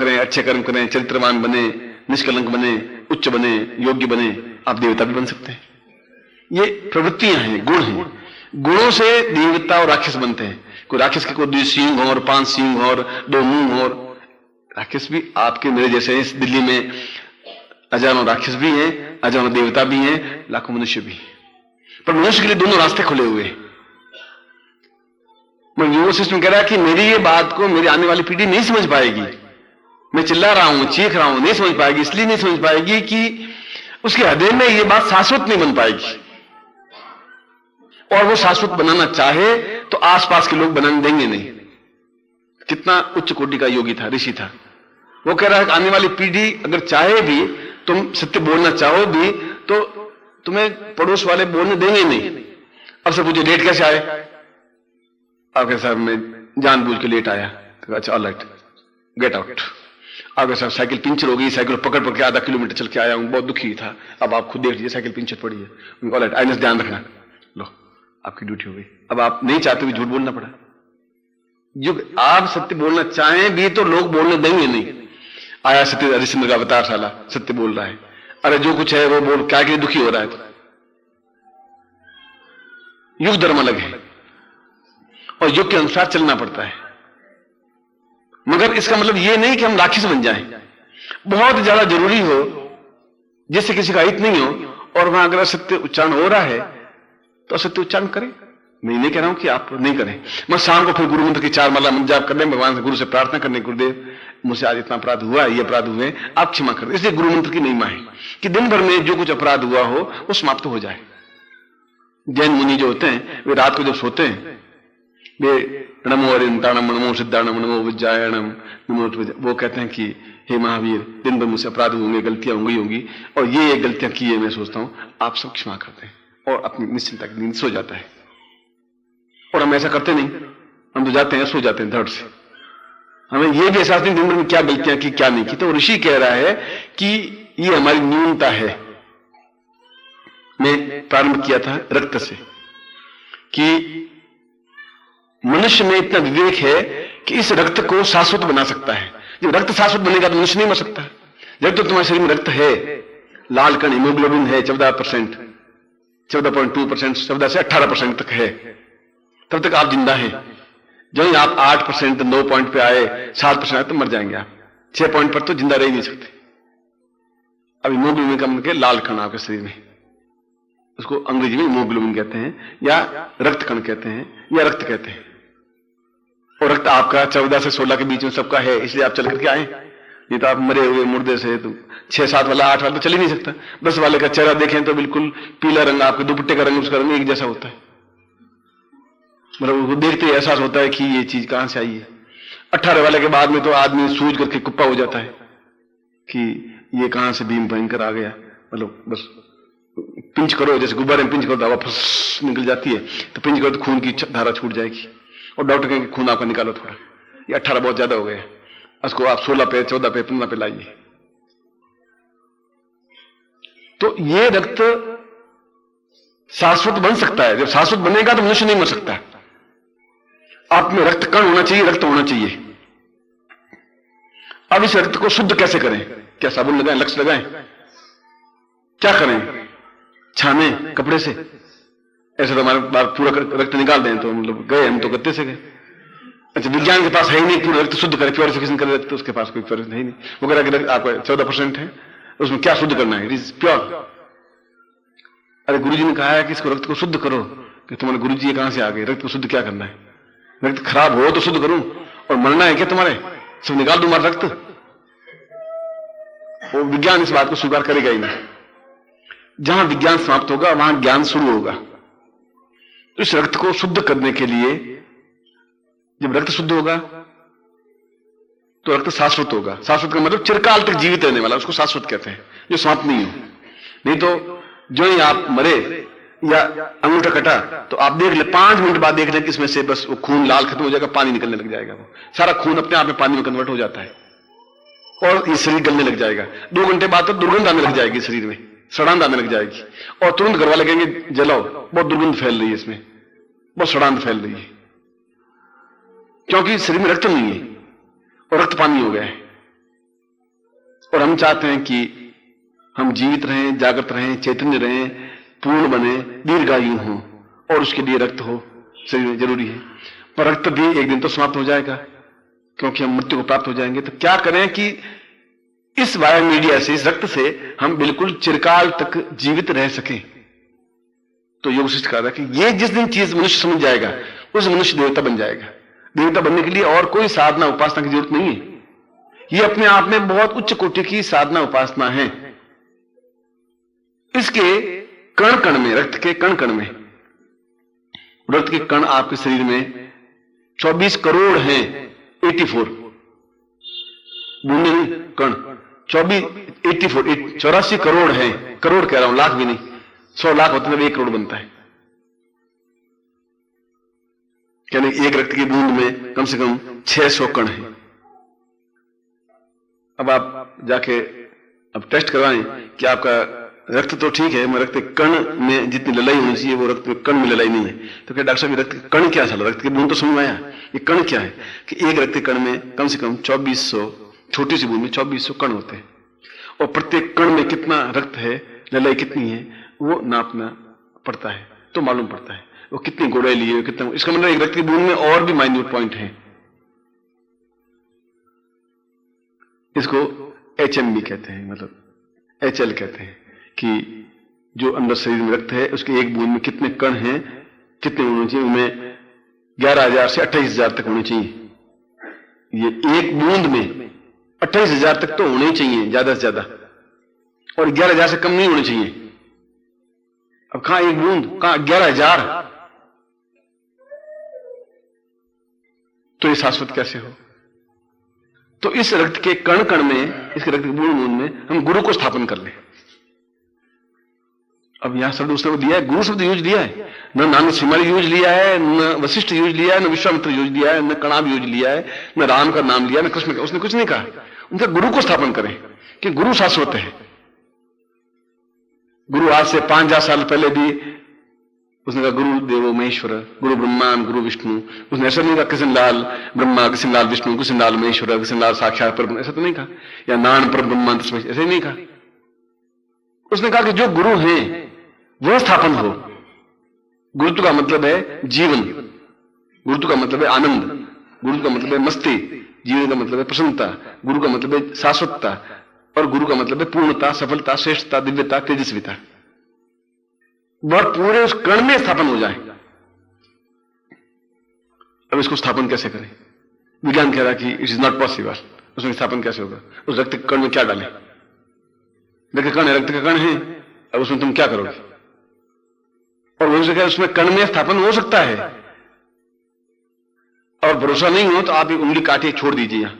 करें, अच्छे कर्म करें, चरित्रवान बने, निष्कलंक बने, उच्च बने, योग्य बने, आप देवता भी बन सकते हैं। ये प्रवृत्तियां हैं, गुण हैं। गुणों से देवता और राक्षस बनते हैं। कोई राक्षस के कोई 2 सींग हो और 5 सींग हो और 2 मुंह हो। राक्षस भी आपके मेरे जैसे हैं। इस दिल्ली में हजारों राक्षस भी हैं, हजारों देवता भी हैं, लाखों मनुष्य भी हैं। पर मनुष्य के लिए दोनों रास्ते खुले हुए हैं। योग सिस्टम कह रहा है कि मेरी ये बात को मेरी आने वाली पीढ़ी नहीं समझ पाएगी। मैं चिल्ला रहा हूं, चीख रहा हूं, नहीं समझ पाएगी। इसलिए नहीं समझ पाएगी कि उसके हृदय में ये बात शाश्वत नहीं बन पाएगी। और वो शाश्वत बनाना चाहे तो आसपास के लोग बनाने देंगे नहीं। कितना उच्च कोटि का योगी था, ऋषि था। वो कह रहा है कि आने वाली पीढ़ी अगर चाहे भी, तुम सत्य बोलना चाहो भी, तो तुम्हें पड़ोस वाले बोलने देंगे नहीं। अब से पूछे लेट कैसे आए? आपके साहब मैं जानबूझ के लेट आया। तो अच्छा ऑल राइट, गेट आउट। आपके साहब साइकिल पंचर हो गई, साइकिल पकड़ के आधा किलोमीटर चल के आया हूं, बहुत दुखी था। अब आप खुद देख लीजिए साइकिल पंचर पड़ी है। ऑल राइट, आइंदा ध्यान रखना। लो आपकी ड्यूटी हो गई। अब आप नहीं चाहते भी झूठ बोलना पड़ा। जो आप सत्य बोलना चाहें भी तो लोग बोलने देंगे नहीं। आया सत्य हरिश्चंद्र का अवतार, साला सत्य बोल रहा है। अरे जो कुछ है वो बोल, क्या के लिए दुखी हो रहा है? तो युग धर्म अलग है और युग के अनुसार चलना पड़ता है। मगर इसका मतलब ये नहीं कि हम राक्षस बन जाएं। बहुत ज्यादा जरूरी हो जिससे किसी का हित नहीं हो और वहां अगर असत्य उच्चारण हो रहा है तो असत्य उच्चारण करें। मैं नहीं कह रहा हूं कि आप नहीं करें। मैं शाम को फिर गुरु मंत्र की 4 माला जाप करने, भगवान से गुरु से प्रार्थना करने, गुरुदेव मुझसे आज इतना अपराध हुआ, ये अपराध हुए, आप क्षमा कर दें। इसलिए गुरु मंत्र की महिमा है कि दिन भर में जो कुछ अपराध हुआ हो वो समाप्त हो जाए। जैन मुनि जो होते हैं वे रात को जब सोते हैं वे नमो अरिंताणम, नमो सिद्धाणम, नमो विज्जायणम, नमो, वो कहते हैं कि हे महावीर, दिन भर मुझसे अपराध होंगे, गलतियां होंगी और ये गलतियां की है, मैं सोचता हूं आप सब क्षमा करते हैं और अपनी निश्चिंता की नींद सो जाता है। और हम ऐसा करते नहीं, हम तो जाते हैं सो जाते हैं धड़ से। हमें यह भी एहसास नहीं दिन भर में क्या गलतियां की क्या नहीं की। तो ऋषि कह रहा है कि ये हमारी न्यूनता है। मैं प्रारंभ किया था रक्त से कि मनुष्य में इतना विवेक है कि इस रक्त को शाश्वत बना सकता है। जब रक्त शाश्वत बनेगा तो मनुष्य नहीं मर सकता। जब तो तुम्हारे शरीर में रक्त है, लाल कण हीमोग्लोबिन है 14%, 14.2%, 14 से 18% तक है, तब तक आप जिंदा हैं। जब आप 8%, 9 पॉइंट पे आए, 7% आए तो मर जाएंगे आप। 6 पॉइंट पर तो जिंदा रह ही नहीं सकते। अब हीमोग्लोबिन का मतलब लाल कण आपके शरीर में, उसको अंग्रेजी में हीमोग्लोबिन कहते हैं या रक्त कण कहते हैं या रक्त कहते हैं। और रक्त आपका 14 से 16 के बीच में सबका है, इसलिए आप चल करके आए। नहीं तो आप मरे हुए मुर्दे से, तो 6-7 वाला 8 वाला तो चल ही नहीं सकता। 10 वाले का चेहरा देखें तो बिल्कुल पीला रंग, आपके दुपट्टे का रंग उसका रंग एक जैसा होता है। मतलब वो देखते ही एहसास होता है कि ये चीज कहां से आई है। 18 वाले के बाद में तो आदमी सूझ करके कुप्पा हो जाता है कि ये कहां से भीम भयंकर आ गया। मतलब बस पिंच करो, जैसे गुब्बारे में पिंच करो तो हवा फस निकल जाती है, तो पिंच करो तो खून की धारा छूट जाएगी और डॉक्टर कहेंगे खून आपका निकालो थोड़ा, ये 18 बहुत ज्यादा हो गया, उसको आप 16 पे, 14 पे, 15 पे लाइए। तो ये रक्त शाश्वत बन सकता है। जब शाश्वत बनेगा तो मनुष्य नहीं मर सकता। आप में रक्त कण होना चाहिए, रक्त होना चाहिए। अब इस रक्त को शुद्ध कैसे करें? क्या साबुन लगाएं, लक्स लगाएं, क्या करें? छाने कपड़े से? ऐसे तो हमारे बार पूरा रक्त निकाल दें तो मतलब गए, हम तो गत्ते से गए। अच्छा, विज्ञान के पास है ही नहीं पूरा रक्त शुद्ध करे, प्योरिफिकेशन करे रक्त, उसके पास कोई प्योरिफिकेशन है ही नहीं। वो कह रहा है आपका 14% है, उसमें क्या शुद्ध करना है? It is pure. अरे गुरुजी ने कहा है कि इसको रक्त को शुद्ध करो, कि तुम्हारे गुरुजी ये कहां से आ गए? रक्त को शुद्ध क्या करना है? रक्त खराब हो तो शुद्ध करूं, और मरना है क्या तुम्हारे? सब निकाल दूं हमारा रक्त? वो विज्ञान इस बात को स्वीकार करेगा ही नहीं। जहां विज्ञान समाप्त होगा वहां ज्ञान शुरू होगा। तो इस रक्त को शुद्ध करने के लिए, जब रक्त शुद्ध होगा तो रक्त शाश्वत होगा। शाश्वत का मतलब चिरकाल तक जीवित रहने वाला, उसको शाश्वत कहते हैं, जो समाप्त नहीं हो। नहीं तो जो ही आप मरे या अंगूठा कटा तो आप देख ले, 5 मिनट बाद देख ले कि इसमें से बस वो खून लाल खत्म हो जाएगा, पानी निकलने लग जाएगा। वो सारा खून अपने आप में पानी में कन्वर्ट हो जाता है और ये शरीर गलने लग जाएगा। 2 घंटे बाद तो दुर्गंध आने लग जाएगी शरीर में, सड़ांध आने लग जाएगी, और तुरंत घर वाले कहेंगे जलाओ, बहुत दुर्गंध फैल रही है इसमें, बहुत सड़ांध फैल रही है, क्योंकि शरीर में रक्त नहीं है और रक्त पानी हो गया है। और हम चाहते हैं कि हम जीवित रहें, जागृत रहें, चैतन्य रहें, पूर्ण बने, दीर्घायु हो, और उसके लिए रक्त हो शरीर में जरूरी है। पर रक्त भी एक दिन तो समाप्त हो जाएगा, क्योंकि हम मृत्यु को प्राप्त हो जाएंगे। तो क्या करें कि इस वायु मीडिया से, इस रक्त से हम बिल्कुल चिरकाल तक जीवित रह सकें। तो योग शिष्ट कहा था कि ये जिस दिन चीज मनुष्य समझ जाएगा, उस मनुष्य देवता बन जाएगा। देवता बनने के लिए और कोई साधना उपासना की जरूरत नहीं है। ये अपने आप में बहुत उच्च कोटि की साधना उपासना है। इसके कण कण में, रक्त के कण कण में, रक्त के कण आपके शरीर में 24 करोड़ हैं। 84 बूंदे कण, 84 करोड़ हैं। करोड़ कह रहा हूं, लाख भी नहीं। 100 लाख होते हैं 1 करोड़ बनता है। यानी एक रक्त की बूंद में कम से कम 600 कण है। अब आप जाके अब टेस्ट करवाएं कि आपका रक्त तो ठीक है, मगर रक्त के कण में जितनी ललाई होनी चाहिए वो रक्त के कण में ललाई नहीं है। तो क्या डॉक्टर साहब रक्त के कण क्या चला? रक्त की बूंद तो समझ में आया, ये कण क्या है? कि एक रक्त के कण में कम से कम 2400, छोटी सी बूंद में 2400 कण होते हैं, और प्रत्येक कण में कितना रक्त है, ललाई कितनी है, वो नापना पड़ता है, तो मालूम पड़ता है वो कितनी गोड़े लिए, कितना। इसका मतलब एक रक्त की बूंद में और भी माइन्यूट पॉइंट है। इसको HMB कहते हैं, मतलब HL कहते हैं, कि जो अंदर शरीर में रक्त है उसके एक बूंद में कितने कण हैं, कितने होने चाहिए। उनमें 11,000 से 28,000 तक होने चाहिए। ये एक बूंद में 28,000 तक तो होने ही चाहिए ज्यादा से ज्यादा, और 11,000 से कम नहीं होने चाहिए। अब कहां एक बूंद, कहां 11,000? तो ये शाश्वत कैसे हो? तो इस रक्त के कण कण में, इस रक्त की बूंद बूंद में हम गुरु को स्थापन कर लें। अब यहां शब्द उसने दिया है, गुरु शब्द यूज लिया है, न नानक सिमल यूज लिया है, न वशिष्ठ यूज लिया है, न विश्वामित्र यूज लिया है, न कणाब यूज लिया है, न राम का नाम लिया, न कृष्ण का। उसने कुछ नहीं कहा। उनका गुरु को स्थापन करें कि गुरु शाश्वत है। गुरु आज से 5,000 साल पहले भी उसने कहा गुरु देवो महेश्वर, गुरु ब्रह्मा गुरु विष्णु। उसने ऐसा नहीं कहा कृष्ण लाल ब्रह्मा, कृष्ण लाल विष्णु, कृष्ण लाल महेश्वर, कृष्ण लाल साक्षात पर, ऐसा तो नहीं कहा। या नान पर ब्रह्मा, ऐसे ही नहीं कहा। उसने कहा कि जो गुरु हैं वह स्थापन हो। गुरुत्व का मतलब है जीवन, गुरुत्व का मतलब है आनंद, गुरुत्व का मतलब है मस्ती, जीवन का मतलब है प्रसन्नता, गुरु का मतलब है शाश्वतता, और गुरु का मतलब है पूर्णता, सफलता, श्रेष्ठता, दिव्यता, तेजस्विता। वह पूरे उस कण में स्थापन हो जाए। अब इसको स्थापन कैसे करें? विज्ञान कह रहा है कि इट इज नॉट पॉसिबल। उसमें स्थापन कैसे होगा? उस रक्त के कण में क्या डालें? रक्त का कण है, रक्त का कण है, अब उसमें तुम क्या करोगे? और उनसे कहा उसमें कण में स्थापन हो सकता है, और भरोसा नहीं हो तो आप एक उंगली काटिए, छोड़ दीजिए। यहां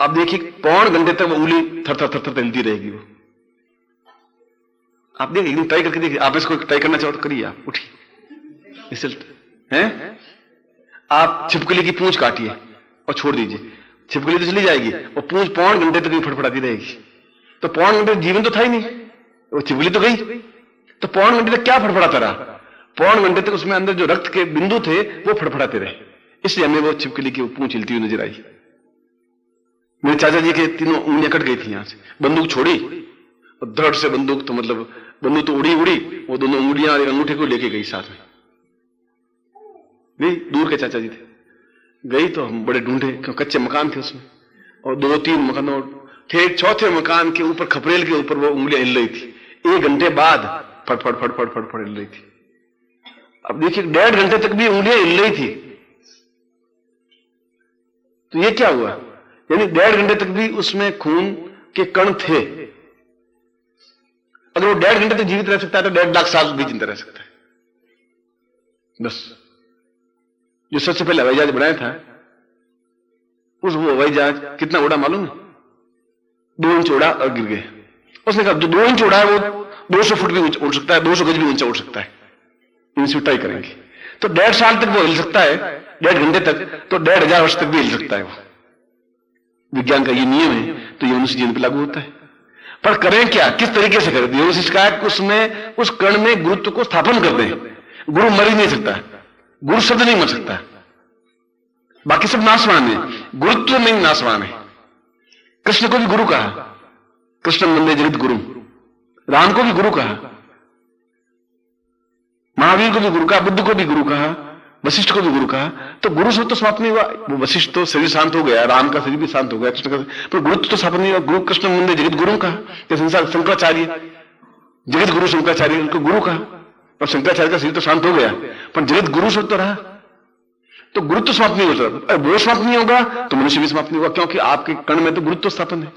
आप देखिए 1.25 घंटे तक वो उंगली थर थर थर थर हिलती रहेगी। वो आप देखिए, एक दिन ट्राई करके देखिए। आप इसको ट्राई करना चाहो तो करिए। आप उठिए, रिजल्ट है। आप छिपकली की पूंछ काटिए और छोड़ दीजिए, छिपकली तो चली जाएगी, और पूंछ 1.25 घंटे तक फड़फड़ाती रहेगी। तो 1.25 घंटे जीवन तो था ही नहीं, वो छिपकली तो गई। तो 1.25 घंटे तक क्या फड़फड़ाता रहा? 1.25 घंटे तक उसमें अंदर जो रक्त के बिंदु थे वो फड़फड़ाते रहे, इसलिए हमें वो छिपकली की पूंछ हिलती हुई नजर आई। मेरे चाचा जी के 3 उंगलियां कट गई थी। यहां से बंदूक छोड़ी और धड़ से बंदूक, तो मतलब बंदूक तो उड़ी, वो दोनों उंगलियां और एक अंगूठे को लेके गई साथ में। नहीं, दूर के चाचा जी थे। गई तो हम बड़े ढूंढे, क्यों कच्चे मकान थे उसमें, और 2-3 मकान, और ठेठ 4थे मकान के ऊपर खपरेल के ऊपर वो उंगलियां हिल रही थी। 1 घंटे बाद फटफट फटफट फटफट हिल रही थी। अब देखिए 1.5 घंटे तक भी उंगलियां हिल रही थी। तो ये क्या हुआ? यानी 1.5 घंटे तक भी उसमें खून के कण थे। अगर वो 1.5 घंटे तक जीवित रह सकता है तो 1.5 लाख साल भी जिंदा रह सकता है। बस जो सबसे पहले हवाई जहाज बनाया था, उस वो हवाई जहाज कितना उड़ा मालूम है? 2 इंच उड़ा और गिर गए। उसने कहा जो 2 इंच उड़ा है वो 200 फुट भी उड़ सकता है, 200 गज भी ऊंचा उड़ सकता है। इनसे ट्राई करेंगे तो 1.5 साल तक वो हिल सकता है, 1.5 घंटे तक, तो 1,500 वर्ष तक भी हिल सकता है वो। विज्ञान का ये नियम है, तो ये मनुष्य जीवन पर लागू होता है। पर करें क्या, किस तरीके से करें? योग शिक्षा उसमें उस कण में गुरुत्व को स्थापन कर दें। गुरु मर ही नहीं सकता, गुरु शब्द नहीं मर सकता, बाकी सब नाशवान है, गुरुत्व नहीं नाशवान है। कृष्ण को भी गुरु कहा, कृष्ण वंदे जगत गुरु। राम को भी गुरु कहा, महावीर को भी गुरु कहा, बुद्ध को भी गुरु कहा, वशिष्ठ को भी गुरु कहा। तो गुरु से तो समाप्त नहीं हुआ। वो वशिष्ठ तो शरीर शांत हो गया, राम का शरीर भी शांत हो गया, कृष्ण का, पर गुरु तो समाप्त नहीं हुआ। गुरु कृष्ण वंदे जगत गुरु कहा। कि संसार शंकराचार्य, जगत गुरु शंकराचार्य, उनको गुरु कहा। और शंकराचार्य का शरीर तो शांत हो गया, पर जगत गुरु से तो रहा। तो गुरु तो समाप्त नहीं होता। वो समाप्त नहीं होगा तो मनुष्य भी समाप्त नहीं होगा, क्योंकि आपके कण में तो गुरुत्व स्थापन है।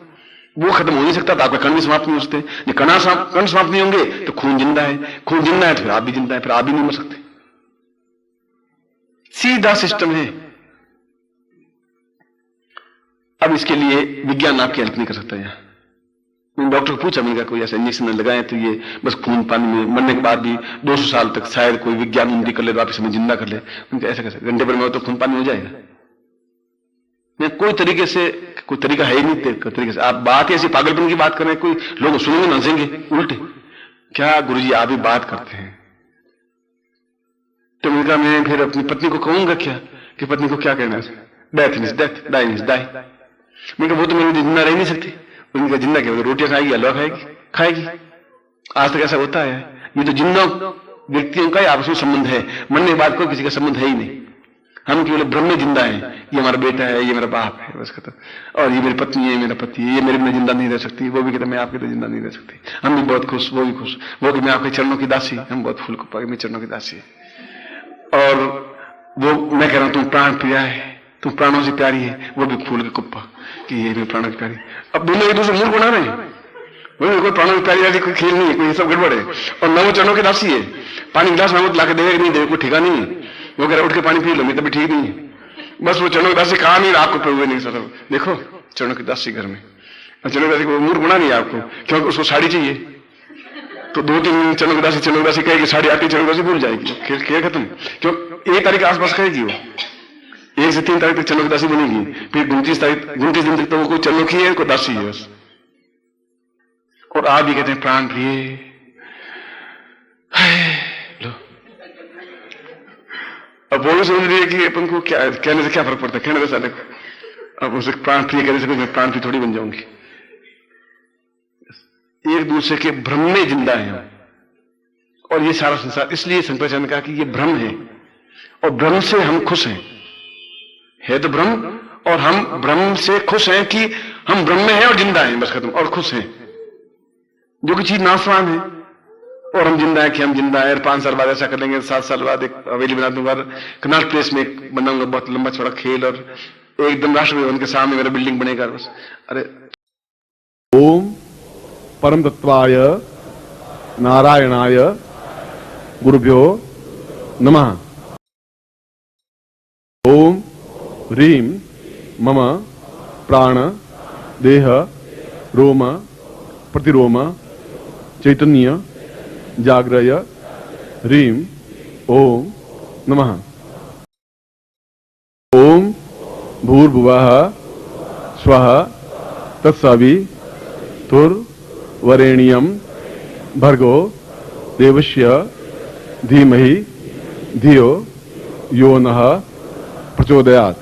वो खत्म हो नहीं सकता, तो आपका कण भी समाप्त नहीं हो सकते। कण समाप्त नहीं होंगे तो खून जिंदा है, खून जिंदा है तो फिर आप भी जिंदा है, फिर आप भी नहीं मर सकते। सीधा सिस्टम है। अब इसके लिए विज्ञान आपकी हेल्प नहीं कर सकता। यहां मैंने डॉक्टर को पूछा, मैंने कहा कोई ऐसा इंजेक्शन लगाए तो ये बस खून पानी में मरने के बाद भी 200 साल तक शायद कोई विज्ञान उन्नति कर ले, वापिस हमें जिंदा कर ले। उनका ऐसा कैसे, घंटे भर में तो खून पानी हो जाएगा? नहीं, कोई तरीके से, कोई तरीका है ही नहीं तरीके से। आप बात ऐसी पागलपन की बात कर रहे हैं, कोई लोग सुनेंगे हंसेंगे उल्टे। क्या गुरुजी आप भी बात करते हैं? तो मैंने कहा मैं फिर अपनी पत्नी को कहूंगा क्या, कि पत्नी को क्या कहना है? Death is death, die is die. मैंने कहा वो तो मेरे जिंदा रह नहीं सकती। उनका जिंदा क्या, रोटियां खाएगी, हलवा खाएगी। आज तक ऐसा होता है। ये तो जिंदा व्यक्तियों का आपस में संबंध है, मरने के बाद कोई किसी का संबंध है ही नहीं। हम केवल ब्रह्म में जिंदा है। ये हमारा बेटा है, ये मेरा बाप है, बस खत्म। और ये मेरी पत्नी है, मेरा पति है, ये मेरे बिना जिंदा नहीं रह सकती। वो भी कहता मैं आपके तो जिंदा नहीं रह सकती। हम भी बहुत खुश, वो भी खुश। वो कि मैं आपके चरणों की दासी, हम बहुत फूल को पाए, मेरे चरणों की दासी। और वो मैं कह रहा हूं तुम प्राण प्रिया है, तुम प्राणों से प्यारी है, वो भी फूल के कुप्पा कि ये मेरे प्राणों की प्यारी। अब दोनों एक दूसरे मूर्ख बना रहे हैं। कोई प्राणों की प्यारी वाली कोई खेल नहीं है, कोई सब गड़बड़ है। और न वो चरणों की दासी है। पानी गिलास में ला के देगा नहीं देगा, कोई ठिका नहीं है। वो कह रहा उठ के पानी पी लो, मैं तभी ठीक नहीं है। बस वो चरणों की दासी कहा नहीं, आपको पे हुए नहीं सर। देखो चरणों की दासी घर में, चरणों की दासी को मूर्ख बना नहीं है आपको, क्योंकि उसको साड़ी चाहिए। तो 2-3 चरणों की दासी कहेगी साड़ी आती, चरणों की दासी भूल जाएगी, खेल खत्म। क्यों? 1 तारीख के आसपास कहेगी वो, 1 से 3 तारीख तक चरणों की दासी बनेगी। फिर 29 दिन तक तो वो कोई चरणों की है, कोई दासी है बस। और आप भी कहते हैं प्राण प्रिय। लो अब वो भी समझ रही है कि अपन को क्या कहने से क्या फर्क पड़ता है, कहने से साले को। अब उसे प्राण प्रिय कहने से मैं प्राण प्रिय थोड़ी बन जाऊंगी। एक दूसरे के भ्रम में जिंदा है हम। और ये सारा संसार, इसलिए शंकराचार्य ने कहा कि ये भ्रम है, और भ्रम से हम खुश हैं। है तो भ्रम, और हम भ्रम से खुश हैं कि हम ब्रह्म में हैं और जिंदा हैं, बस खत्म, और खुश हैं। जो कि चीज नाशवान है, और हम जिंदा है कि हम जिंदा है। 5 साल बाद ऐसा कर लेंगे, 7 साल बाद एक हवेली बना दूंगा, कनाट प्लेस में बनाऊंगा बहुत लंबा चौड़ा खेल, और एकदम राष्ट्रपति भवन के सामने मेरा बिल्डिंग बनेगा बस। अरे ओम परम तत्वाय नारायणाय गुरुभ्यो नमः। ओम ह्रीं मम प्राण देह रोम प्रतिरोम चैतन्य जाग्रय ह्रीं ओम नमः। ओम भूर्भुवः स्वः तत्सवितुर्वरेण्यं भर्गो देवस्य धीमहि धियो यो नः प्रचोदयात्।